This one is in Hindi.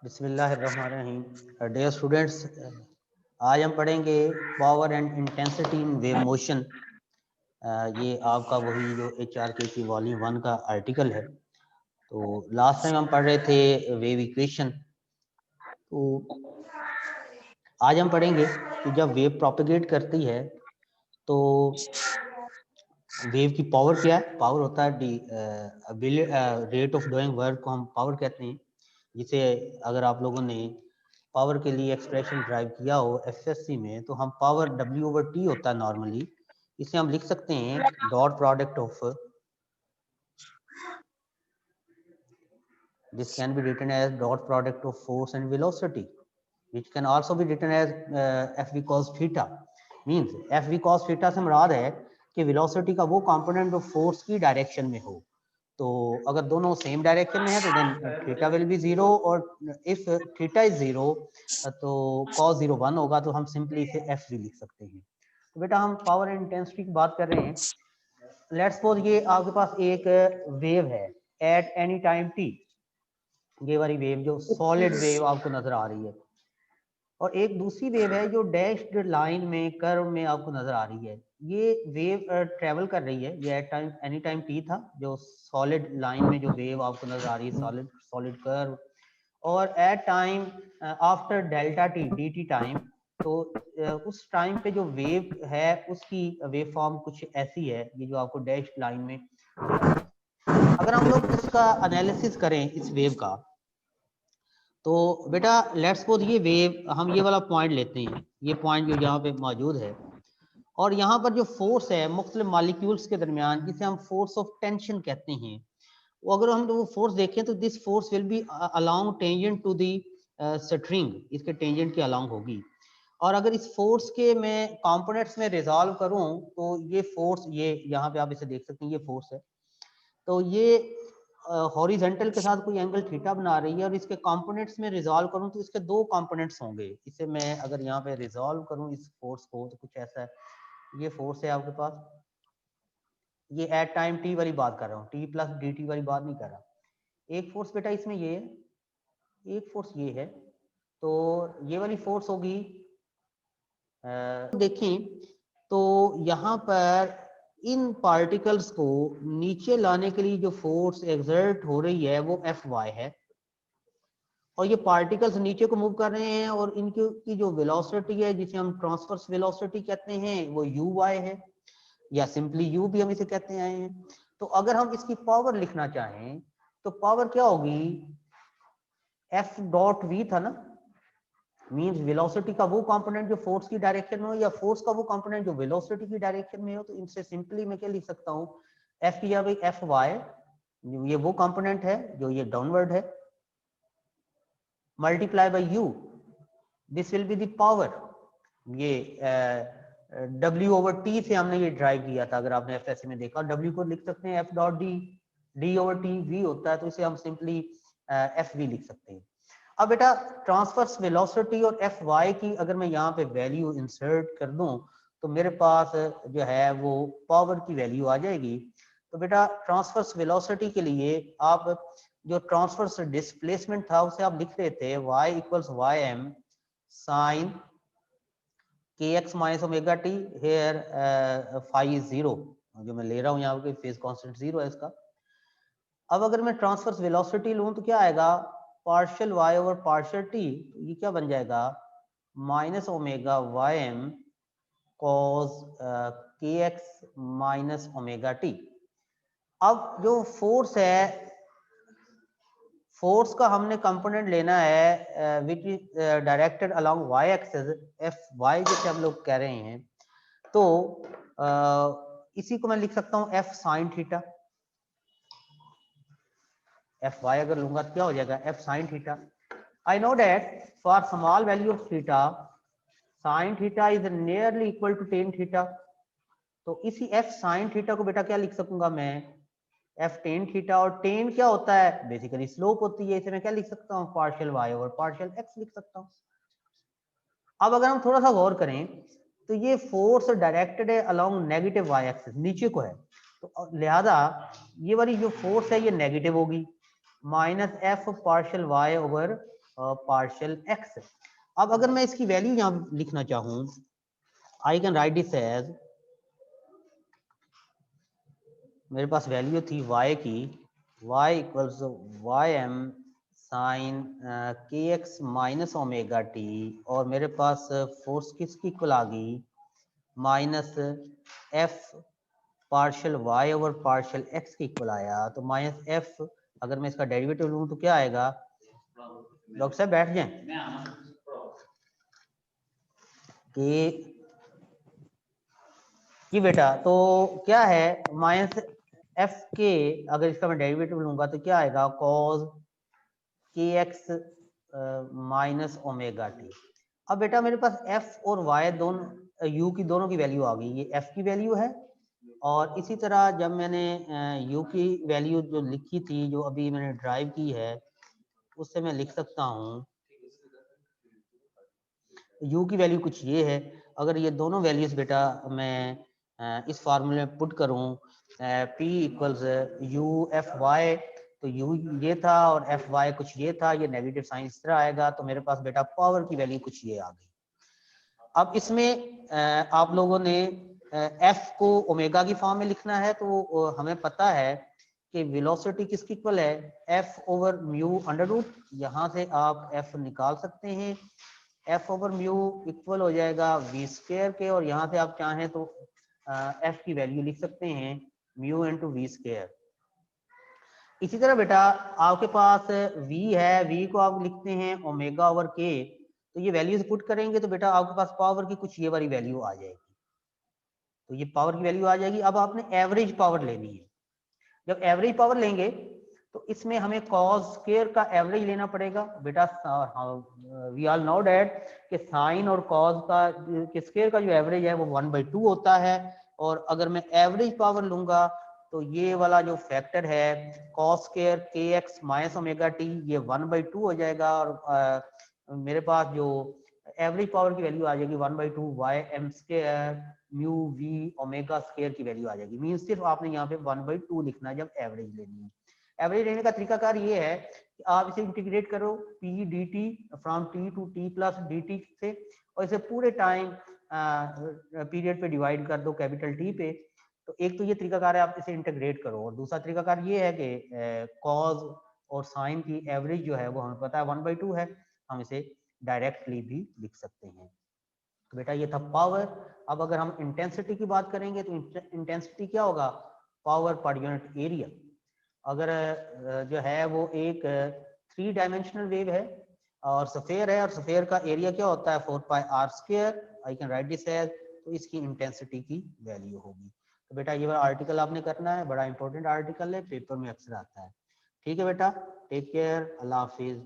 बिस्मिल्लाहिर्रहमानिर्रहीम। डियर स्टूडेंट्स, आज हम पढ़ेंगे power and intensity in wave motion. ये आपका वही जो HRK की वॉल्यूम 1 का आर्टिकल है। तो लास्ट टाइम हम पढ़ रहे थे वेव इक्वेशन। तो आज हम पढ़ेंगे कि जब वेव प्रोपेगेट करती है तो वेव की पावर क्या है। पावर होता है रेट ऑफ डूइंग वर्क को हम पावर कहते हैं, जिसे अगर आप लोगों ने पावर के लिए एक्सप्रेशन ड्राइव किया हो एफएससी में, तो हम पावर W/T होता है नॉर्मली, इसे हम लिख सकते हैं dot product of, this can be written as dot product of force and velocity, which can also be written as FV cos theta। Means FV cos theta से मुराद है कि वेलोसिटी का वो कंपोनेंट जो फोर्स की डायरेक्शन में हो। तो अगर दोनों सेम डायरेक्शन में है तो then theta will be zero, और इफ थीटा इज जीरो तो cos 0 1 होगा, तो हम सिंपली इसे FV लिख सकते हैं। तो बेटा हम पावर एंड इंटेंसिटी की बात कर रहे हैं। लेट्स सपोज ये आपके पास एक वेव है एट एनी टाइम t, ये वाली वेव जो सॉलिड वेव आपको नजर आ रही है, और एक दूसरी वेव है जो डैश्ड लाइन में कर्व में आपको नजर आ रही है। ये वेव ट्रेवल कर रही है, ये at time any time t था, जो सॉलिड लाइन में जो वेव आपको नजर आ रही है, सॉलिड सॉलिड कर्व। और at time after delta t d t time, तो उस टाइम पे जो वेव है उसकी वेव फॉर्म कुछ ऐसी है, ये जो आपको डैश्ड लाइन में दिख रही है। अगर हम लोग इसका एनालिसिस करें इस वेव का, तो बेटा लेट्स सपोज ये वेव, हम ये वाला पॉइंट लेते हैं, ये पॉइंट जो यहाँ पे मौजूद है, और यहाँ पर जो फोर्स है मुख्तलिफ मॉलिक्यूल्स के दरमियान, जिसे हम फोर्स ऑफ टेंशन कहते हैं, वो अगर हम वो फोर्स देखें तो this force will be along tangent to the string, इसके टेंजेंट के अलोंग होगी। और अगर इस फोर्स के मैं कंपोनेंट्स में रिजॉल्व करूं तो ये फोर्स, ये यहाँ पे आप इसे देख सकते हैं, ये फोर्स है। तो ये हॉरिजेंटल के साथ कोई एंगल थीटा बना रही है, और इसके कंपोनेंट्स में रिजॉल्व करूं तो इसके दो कंपोनेंट्स होंगे। इसे मैं अगर यहाँ पे रिजॉल्व करूं इस फोर्स को, तो कुछ ऐसा है। ये फोर्स है आपके पास, ये एट टाइम टी वाली बात कर रहा हूँ, टी प्लस डी टी वाली बात नहीं कर रहा। एक फोर्स बेटा इसमें ये है, एक फोर्स ये है, तो ये वाली फोर्स होगी। देखें तो यहाँ पर इन पार्टिकल्स को नीचे लाने के लिए जो फोर्स एक्सर्ट हो रही है वो Fy है, और ये पार्टिकल्स नीचे को मूव कर रहे हैं, और इनकी की जो वेलोसिटी है, जिसे हम ट्रांसवर्स वेलोसिटी कहते हैं, वो Uy है, या सिंपली U भी हम इसे कहते आए हैं। तो अगर हम इसकी पावर लिखना चाहें तो पावर क्या होगी, F डॉट V था ना, मीन्स वेलोसिटी का वो कंपोनेंट जो फोर्स की डायरेक्शन में हो, या फोर्स का वो कंपोनेंट जो वेलोसिटी की डायरेक्शन में हो। तो इनसे सिंपली मैं क्या लिख सकता हूँ, F या भाई Fy, ये वो कंपोनेंट है जो ये डाउनवर्ड है, multiply by U, this will be the power. ये W/T से हमने ये ड्राइव किया था, अगर आपने एफएससी में देखा। W को लिख सकते हैं F dot D, D/T V होता है, तो इसे हम सिंपली FV लिख सकते हैं। अब बेटा ट्रांसवर्स वेलोसिटी और Fy की अगर मैं यहाँ पे वैल्यू इंसर्ट कर दूं, तो मेरे पास जो है वो पावर की वैल्यू आ जाएगी। तो बेटा ट्रांसवर्स वेलोसिटी के लिए आप जो ट्रांसवर्स डिस्प्लेसमेंट था उसे आप लिख रहे थे y equals ym sine kx minus omega t, here phi is zero, जो मैं ले रहा हूँ यहाँ पे फेज कांस्टेंट जीरो है इसका। अब अगर मैं ट्रांसवर्स वेलोसिटी लूँ तो क्या आएगा, partial y over partial t, ये क्या बन जाएगा, minus omega y m cos k x minus omega t. अब जो फोर्स है, फोर्स का हमने कंपोनेंट लेना है which is directed along y axis, f y जिसे हम लोग कह रहे हैं। तो इसी को मैं लिख सकता हूँ f sine theta. F y अगर लूंगा तो क्या हो जाएगा, f sine theta. I know that for small value of theta sine theta is nearly equal to tan theta. तो इसी एफ साइन थीटा को बेटा क्या लिख सकूंगा मैं, एफ टेन थीटा। और टेन क्या होता है, बेसिकली स्लोप होती है, इसे मैं क्या लिख सकता हूँ, partial y over partial x लिख सकता हूँ। अब अगर हम थोड़ा सा गौर करें तो ये फोर्स डायरेक्टेड है अलोंग नेगेटिव वाई एक्सिस, नीचे को है, तो लिहाजा ये वाली जो फोर्स है ये नेगेटिव होगी, minus f partial y over partial x. अब अगर मैं इसकी वैल्यू यहाँ लिखना चाहूँ, I can write this as, मेरे पास वैल्यू थी y की, y equals y m sine k x minus omega t, और मेरे पास फोर्स किसकी इक्वल आ गई, minus f partial y over partial x की इक्वल आया। तो माइनस एफ, अगर मैं इसका डेरिवेटिव लूँ तो क्या आएगा, डॉक्टर साहब बैठ जाएं, कि बेटा तो क्या है माइनस एफ के, अगर इसका मैं डेरिवेटिव लूंगा तो क्या आएगा, कॉज के एक्स माइनस ओमेगा टी। अब बेटा मेरे पास एफ और वाई दोनों, यू की दोनों की वैल्यू आ गई, ये एफ की वैल्यू है, और इसी तरह जब मैंने यू की वैल्यू जो लिखी थी, जो अभी मैंने ड्राइव की है, उससे मैं लिख सकता हूँ यू की वैल्यू कुछ ये है। अगर ये दोनों वैल्यूज बेटा मैं इस फार्मूले में पुट करूँ, P equals u f y, तो यू ये था और एफ वाई कुछ ये था, ये नेगेटिव साइन इस तरह आएगा, तो मेरे पास बेटा पावर की वैल्यू कुछ ये आ गई। अब इसमें आप लोगों ने एफ को ओमेगा की फॉर्म में लिखना है, तो हमें पता है कि वेलोसिटी किसकी इक्वल है, f over mu under root, यहाँ से आप एफ निकाल सकते हैं, एफ ओवर म्यू इक्वल हो जाएगा वी स्क्वायर के, और यहाँ से आप चाहें तो एफ की वैल्यू लिख सकते हैं म्यू इंटू वी स्क्वायर। इसी तरह बेटा आपके पास v है, v को आप लिखते हैं ओमेगा ओवर के, तो ये वैल्यूज पुट करेंगे तो बेटा आपके पास पावर की कुछ ये वाली वैल्यू आ जाएगी, तो ये पावर की वैल्यू आ जाएगी। अब आपने एवरेज पावर लेनी है, जब एवरेज पावर लेंगे तो इसमें हमें कॉस स्क्वायर का एवरेज लेना पड़ेगा बेटा। वी ऑल नो डैट कि साइन और कॉस का के स्क्वायर का जो एवरेज है वो 1/2 होता है, और अगर मैं एवरेज पावर लूंगा तो ये वाला जो फैक्टर है cos square k x minus omega t, ये 1/2 हो जाएगा, और मेरे पास जो एवरेज पावर की वैल्यू आ जाएगी 1/2 y m square mu v omega square की वैल्यू आ जाएगी। मीन सिर्फ आपने यहाँ पे 1/2 लिखना है जब एवरेज लेनी है। एवरेज लेने का तरीकाकार ये है कि आप इसे इंटीग्रेट करो p d t from t to t plus d t से, और इसे पूरे टाइम पीरियड पे डिवाइड कर दो कैपिटल टी पे। तो एक तो ये तरीकाकार है, आप इसे इंटीग्रेट करो, और दूसरा तरीकाकार ये है कि कॉज और साइन की एवरेज जो है वो हमें पता है 1/2 है, हम इसे डायरेक्टली भी लिख सकते हैं। तो बेटा ये था पावर। अब अगर हम इंटेंसिटी की बात करेंगे तो इंटेंसिटी क्या होगा, पावर पर यूनिट एरिया। अगर जो है वो एक 3 डायमेंशनल वेव है और सफेयर है, और सफेयर का एरिया क्या होता है 4πr², I can write this as, तो इसकी इंटेंसिटी की वैल्यू होगी। तो बेटा ये वाला आर्टिकल आपने करना है, बड़ा इंपॉर्टेंट आर्टिकल है, पेपर में अक्सर आता है। ठीक है बेटा, टेक केयर, अल्लाह हाफिज।